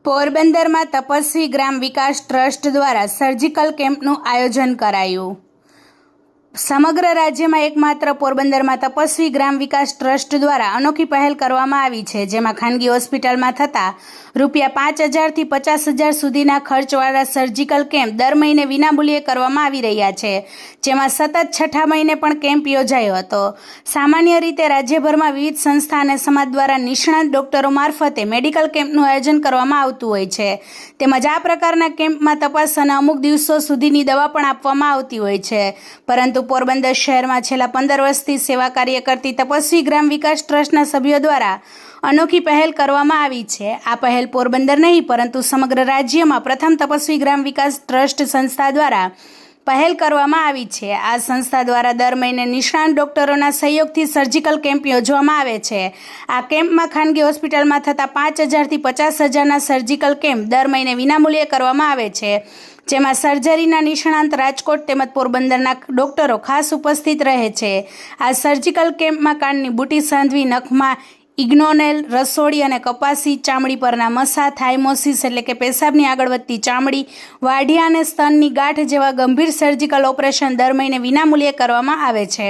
પોરબંદરમાં તપસ્વી ગ્રામ વિકાસ ટ્રસ્ટ દ્વારા સર્જિકલ કેમ્પનું આયોજન કરાયું। સમગ્ર રાજ્યમાં એકમાત્ર પોરબંદરમાં તપસ્વી ગ્રામ વિકાસ ટ્રસ્ટ દ્વારા અનોખી પહેલ કરવામાં આવી છે, જેમાં ખાનગી હોસ્પિટલમાં થતા ₹5,000 થી 50,000 સુધીના ખર્ચવાળા સર્જિકલ કેમ્પ દર મહિને વિનામૂલ્યે કરવામાં આવી રહ્યા છે, જેમાં સતત છઠ્ઠા મહિને પણ કેમ્પ યોજાયો હતો। સામાન્ય રીતે રાજ્યભરમાં વિવિધ સંસ્થા અને સમાજ દ્વારા નિષ્ણાત ડોક્ટરો મારફતે મેડિકલ કેમ્પનું આયોજન કરવામાં આવતું હોય છે, તેમજ આ પ્રકારના કેમ્પમાં તપાસ અને અમુક દિવસો સુધીની દવા પણ આપવામાં આવતી હોય છે, પરંતુ પોરબંદર શહેરમાં છેલ્લા 15 વર્ષથી સેવા કાર્ય કરતી તપસ્વી ગ્રામ વિકાસ ટ્રસ્ટના સભ્યો દ્વારા અનોખી પહેલ કરવામાં આવી છે। આ પહેલ પોરબંદર નહીં પરંતુ સમગ્ર રાજ્યમાં પ્રથમ તપસ્વી ગ્રામ વિકાસ ટ્રસ્ટ સંસ્થા દ્વારા પહેલ કરવામાં આવી છે। આ સંસ્થા દ્વારા દર મહિને નિષ્ણાત ડોક્ટરોના સહયોગથી સર્જિકલ કેમ્પ યોજવામાં આવે છે। આ કેમ્પમાં ખાનગી હોસ્પિટલમાં થતા 5,000 થી 50,000ના સર્જિકલ કેમ્પ દર મહિને વિનામૂલ્યે કરવામાં આવે છે, જેમાં સર્જરીના નિષ્ણાંત રાજકોટ તેમજ પોરબંદરના ડોક્ટરો ખાસ ઉપસ્થિત રહે છે। આ સર્જિકલ કેમ્પમાં કાનની બુટી સાંધવી, નખમાં ઇગ્નોનેલ, રસોડી અને કપાસી, ચામડી પરના મસા, થાઇમોસિસ એટલે કે પેશાબની આગળ વધતી ચામડી, વાઢિયા અને સ્તનની ગાંઠ જેવા ગંભીર સર્જિકલ ઓપરેશન દર મહિને વિનામૂલ્યે કરવામાં આવે છે।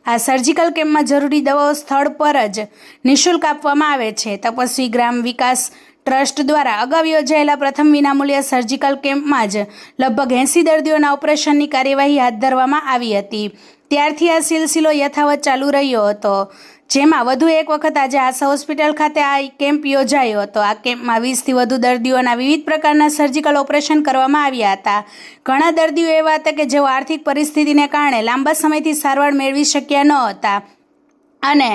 આ સર્જિકલ કેમ્પમાં જરૂરી દવાઓ સ્થળ પર જ નિઃશુલ્ક આપવામાં આવે છે। તપસ્વી ગ્રામ વિકાસ ટ્રસ્ટ દ્વારા અગાઉ યોજાયેલા પ્રથમ વિનામૂલ્ય સર્જિકલ કેમ્પમાં જ લગભગ 80 દર્દીઓના ઓપરેશનની કાર્યવાહી હાથ ધરવામાં આવી હતી। ત્યારથી આ સિલસિલો યથાવત ચાલુ રહ્યો હતો, જેમાં વધુ એક વખત આજે આશા હોસ્પિટલ ખાતે આ કેમ્પ યોજાયો હતો। આ કેમ્પમાં 20થી વધુ દર્દીઓના વિવિધ પ્રકારના સર્જિકલ ઓપરેશન કરવામાં આવ્યા હતા। ઘણા દર્દીઓ એવા હતા કે જેઓ આર્થિક પરિસ્થિતિને કારણે લાંબા સમયથી સારવાર મેળવી શક્યા ન હતા અને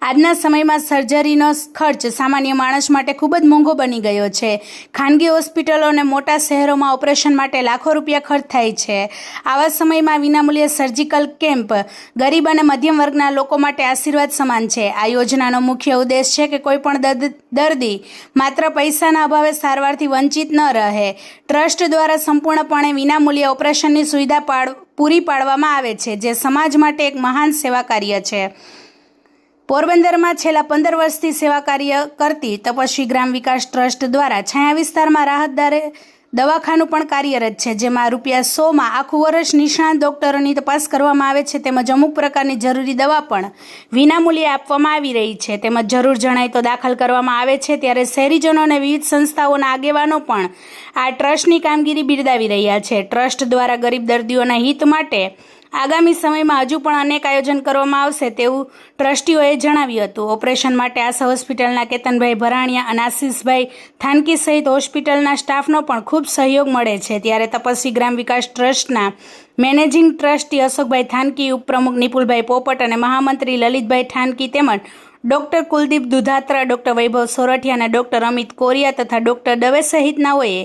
આજના સમયમાં સર્જરીનો ખર્ચ સામાન્ય માણસ માટે ખૂબ જ મોંઘો બની ગયો છે। ખાનગી હોસ્પિટલો અને મોટા શહેરોમાં ઓપરેશન માટે લાખો રૂપિયા ખર્ચ થાય છે। આવા સમયમાં વિનામૂલ્ય સર્જિકલ કેમ્પ ગરીબ અને મધ્યમ વર્ગના લોકો માટે આશીર્વાદ સમાન છે। આ યોજનાનો મુખ્ય ઉદ્દેશ છે કે કોઈ પણ દર્દી માત્ર પૈસાના અભાવે સારવારથી વંચિત ન રહે। ટ્રસ્ટ દ્વારા સંપૂર્ણપણે વિનામૂલ્ય ઓપરેશનની સુવિધા પૂરી પાડવામાં આવે છે, જે સમાજ માટે એક મહાન સેવા કાર્ય છે। પોરબંદરમાં છેલ્લા 15 વર્ષથી સેવા કાર્ય કરતી તપસ્વી ગ્રામ વિકાસ ટ્રસ્ટ દ્વારા છાયા વિસ્તારમાં રાહત દરે દવાખાનું પણ કાર્યરત છે, જેમાં ₹100માં આખું વર્ષ નિષ્ણાત ડોક્ટરોની તપાસ કરવામાં આવે છે, તેમજ અમુક પ્રકારની જરૂરી દવા પણ વિનામૂલ્યે આપવામાં આવી રહી છે, તેમજ જરૂર જણાય તો દાખલ કરવામાં આવે છે। ત્યારે શહેરીજનો અને વિવિધ સંસ્થાઓના આગેવાનો પણ આ ટ્રસ્ટની કામગીરી બિરદાવી રહ્યા છે। ટ્રસ્ટ દ્વારા ગરીબ દર્દીઓના હિત માટે આગામી સમયમાં હજુ પણ અનેક આયોજન કરવામાં આવશે તેવું ટ્રસ્ટીઓએ જણાવ્યું હતું। ઓપરેશન માટે આશા હોસ્પિટલના કેતનભાઈ ભરાણિયા અને આશીષભાઈ થાનકી સહિત હોસ્પિટલના સ્ટાફનો પણ ખૂબ સહયોગ મળે છે। ત્યારે તપસ્વી ગ્રામ વિકાસ ટ્રસ્ટના મેનેજિંગ ટ્રસ્ટી અશોકભાઈ થાનકી, ઉપપ્રમુખ નિપુલભાઈ પોપટ અને મહામંત્રી લલિતભાઈ થાનકી તેમજ ડૉક્ટર કુલદીપ દુધાત્રા, ડૉક્ટર વૈભવ સોરઠિયા અને ડૉક્ટર અમિત કોરિયા તથા ડૉક્ટર દવે સહિતનાઓએ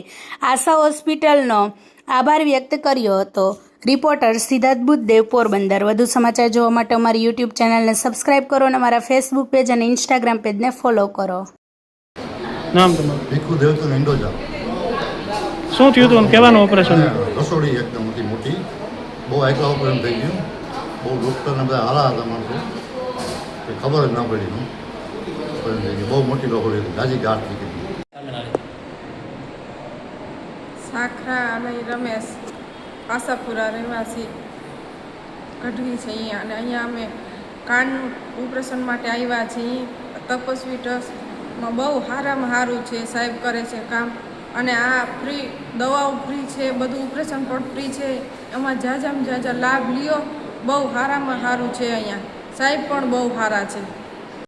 આશા હોસ્પિટલનો આભાર વ્યક્ત કર્યો હતો। રિપોર્ટર સિદ્ધાર્થ બુદ્ધદેવ, પોરબંદર। વધુ સમાચાર જોવા માટે અમારી યુટ્યુબ ચેનલને સબસ્ક્રાઇબ કરો અને અમારા ફેસબુક પેજ અને ઇન્સ્ટાગ્રામ પેજને ફોલો કરો। નામ તમારું? ભીખુ દેવચંદ ઇન્ડોજા। શું થયું હતું? કહેવાનું ઓપરેશન? રસોડી એકદમ મોટી, બહુ આગલા ઓપરેશન થઈ ગયું। બહુ ડૉક્ટરને બધા હારા હતા માણસો, કંઈ ખબર જ ના પડી ઓપરેશન થઈ ગયું। બહુ મોટી રસોડી હતી, ગાજી ગાંઠ થઈ ગઈ। સાખરા અને રમેશ આશાપુરા રહેવાસી ગઢવી છે અહીંયા, અને અહીંયા અમે કાન ઓપરેશન માટે આવ્યા છીએ। તપસ્વી ટ્રસ્ટમાં બહુ સારામાં સારું છે, સાહેબ કરે છે કામ, અને આ ફ્રી દવાઓ ફ્રી છે, બધું ઓપરેશન પણ ફ્રી છે। એમાં ઝાઝામાં ઝાઝા લાભ લ્યો, બહુ સારામાં સારું છે અહીંયા, સાહેબ પણ બહુ સારા છે।